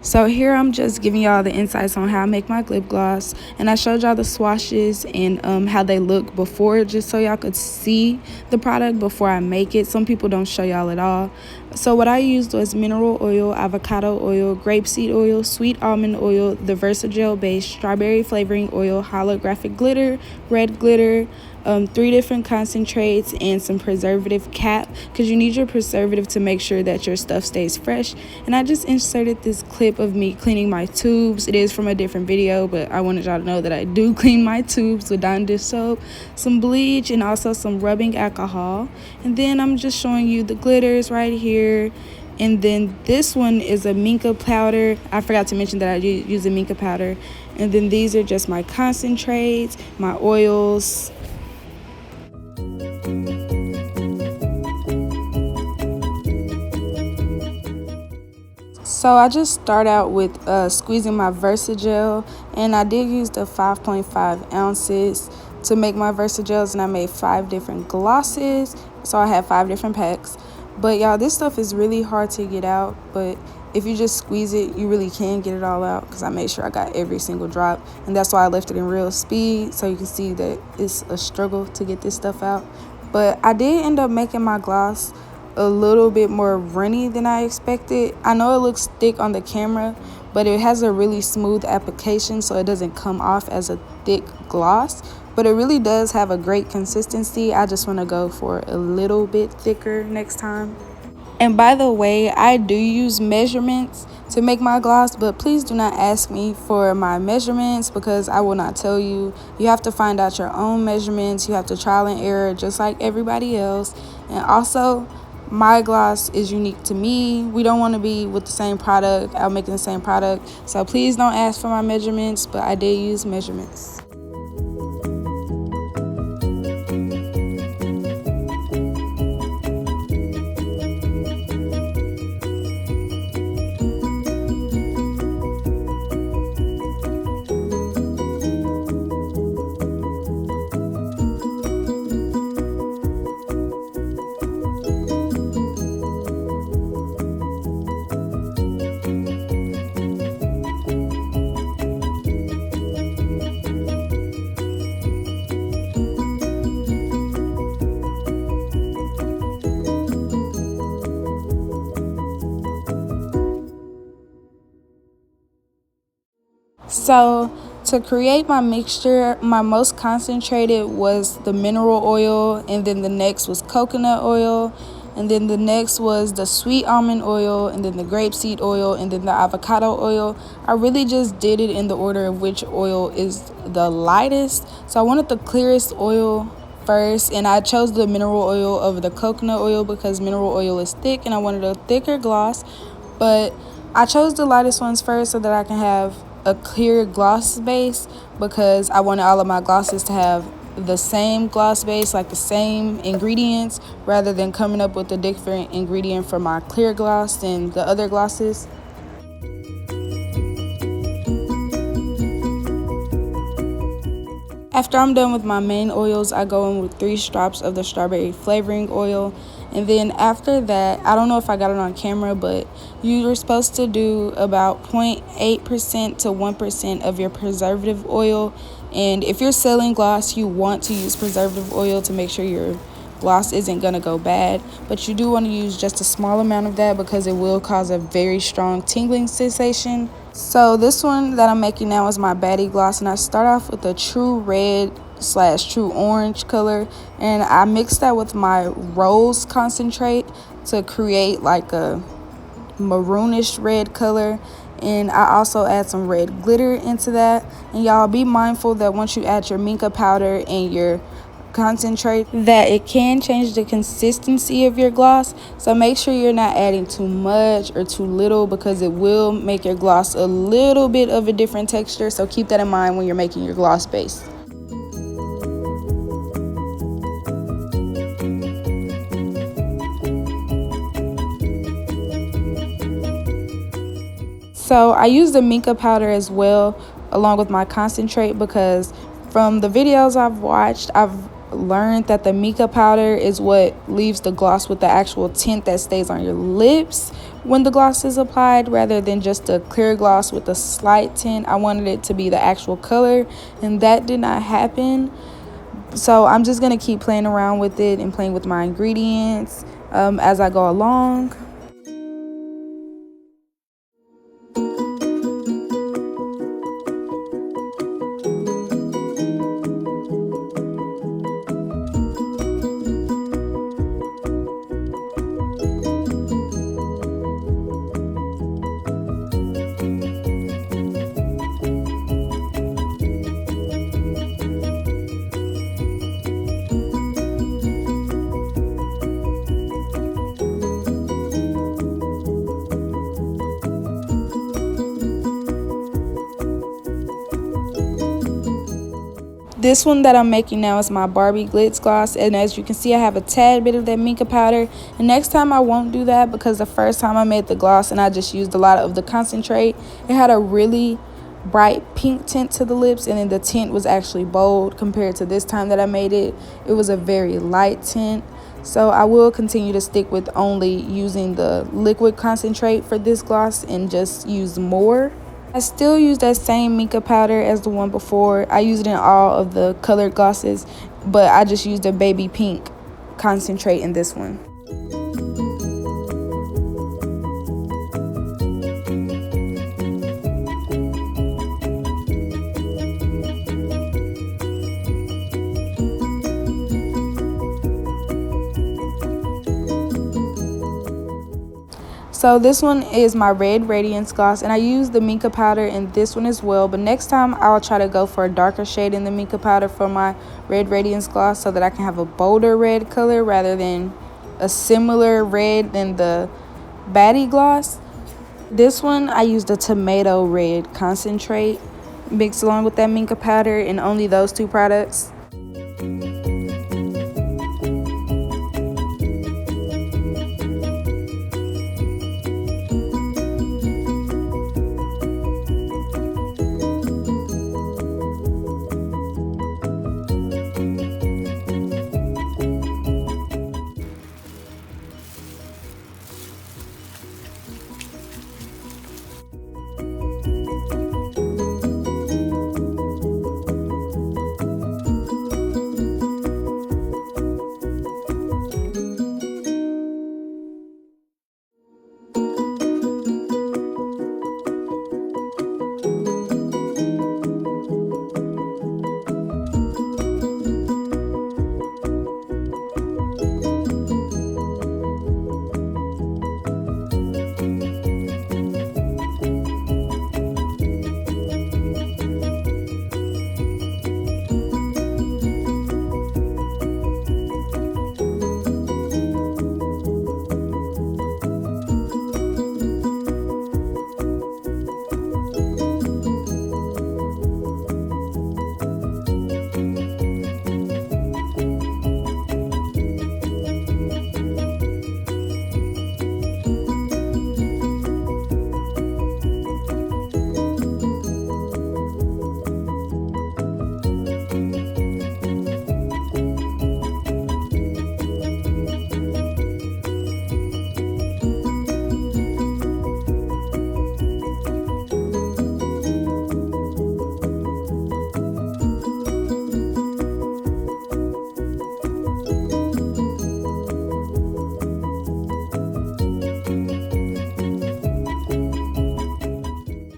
So here I'm just giving y'all the insights on how I make my lip gloss, and I showed y'all the swatches and how they look before, just so y'all could see the product before I make it. Some people don't show y'all at all. So what I used was mineral oil, avocado oil, grapeseed oil, sweet almond oil, the Versagel base, strawberry flavoring oil, holographic glitter, red glitter, 3 different concentrates, and some preservative cap, because you need your preservative to make sure that your stuff stays fresh. And I just inserted this clip of me cleaning my tubes. It is from a different video, but I wanted y'all to know that I do clean my tubes with Dawn dish soap, some bleach, and also some rubbing alcohol. And then I'm just showing you the glitters right here. And then this one is a mica powder. I forgot to mention that I use a mica powder. And then these are just my concentrates, my oils. So I just start out with squeezing my Versagel, and I did use the 5.5 ounces to make my Versagels, and I made 5 different glosses, so I had 5 different packs. But y'all, this stuff is really hard to get out, but if you just squeeze it, you really can get it all out, because I made sure I got every single drop, and that's why I left it in real speed, so you can see that it's a struggle to get this stuff out. But I did end up making my gloss a little bit more runny than I expected. I know it looks thick on the camera, but it has a really smooth application, so it doesn't come off as a thick gloss, but it really does have a great consistency. I just want to go for a little bit thicker next time. And by the way, I do use measurements to make my gloss, but please do not ask me for my measurements, because I will not tell you. You have to find out your own measurements. You have to trial and error just like everybody else. And also, my gloss is unique to me. We don't want to be with the same product, out making the same product. So please don't ask for my measurements, but I did use measurements. So to create my mixture, my most concentrated was the mineral oil, and then the next was coconut oil, and then the next was the sweet almond oil, and then the grapeseed oil, and then the avocado oil. I really just did it in the order of which oil is the lightest. So I wanted the clearest oil first, and I chose the mineral oil over the coconut oil because mineral oil is thick and I wanted a thicker gloss. But I chose the lightest ones first so that I can have a clear gloss base, because I wanted all of my glosses to have the same gloss base, like the same ingredients, rather than coming up with a different ingredient for my clear gloss than the other glosses. After I'm done with my main oils, I go in with 3 drops of the strawberry flavoring oil. And then after that, I don't know if I got it on camera, but you were supposed to do about 0.8% to 1% of your preservative oil. And if you're selling gloss, you want to use preservative oil to make sure your gloss isn't going to go bad. But you do want to use just a small amount of that, because it will cause a very strong tingling sensation. So this one that I'm making now is my baddie gloss, and I start off with a true red / true orange color, and I mixed that with my rose concentrate to create like a maroonish red color. And I also add some red glitter into that. And y'all, be mindful that once you add your mica powder and your concentrate, that it can change the consistency of your gloss. So make sure you're not adding too much or too little, because it will make your gloss a little bit of a different texture. So keep that in mind when you're making your gloss base. So I use the mica powder as well along with my concentrate, because from the videos I've watched, I've learned that the mica powder is what leaves the gloss with the actual tint that stays on your lips, when the gloss is applied rather than just a clear gloss with a slight tint. I wanted it to be the actual color, and that did not happen. So I'm just going to keep playing around with it and playing with my ingredients as I go along. This one that I'm making now is my Barbie Glitz Gloss, and as you can see, I have a tad bit of that mica powder. And next time I won't do that, because the first time I made the gloss and I just used a lot of the concentrate, it had a really bright pink tint to the lips, and then the tint was actually bold compared to this time that I made it. It was a very light tint. So I will continue to stick with only using the liquid concentrate for this gloss and just use more. I still use that same mica powder as the one before. I used it in all of the colored glosses, but I just used a baby pink concentrate in this one. So this one is my Red Radiance Gloss, and I use the mica powder in this one as well. But next time I'll try to go for a darker shade in the mica powder for my Red Radiance Gloss, so that I can have a bolder red color rather than a similar red than the Baddie Gloss. This one I used a tomato red concentrate mixed along with that mica powder, and only those two products.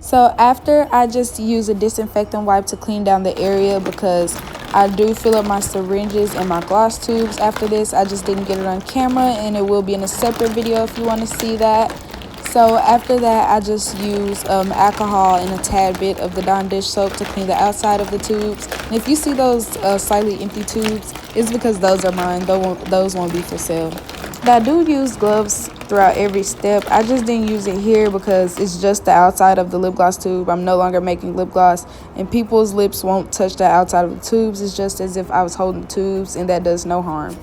So after, I just use a disinfectant wipe to clean down the area, because I do fill up my syringes and my gloss tubes after this. I just didn't get it on camera, and it will be in a separate video if you want to see that. So after that, I just use alcohol and a tad bit of the Dawn dish soap to clean the outside of the tubes. And if you see those slightly empty tubes, it's because those are mine. Those won't be for sale. But I do use gloves throughout every step. I just didn't use it here because it's just the outside of the lip gloss tube. I'm no longer making lip gloss, and people's lips won't touch the outside of the tubes. It's just as if I was holding the tubes, and that does no harm.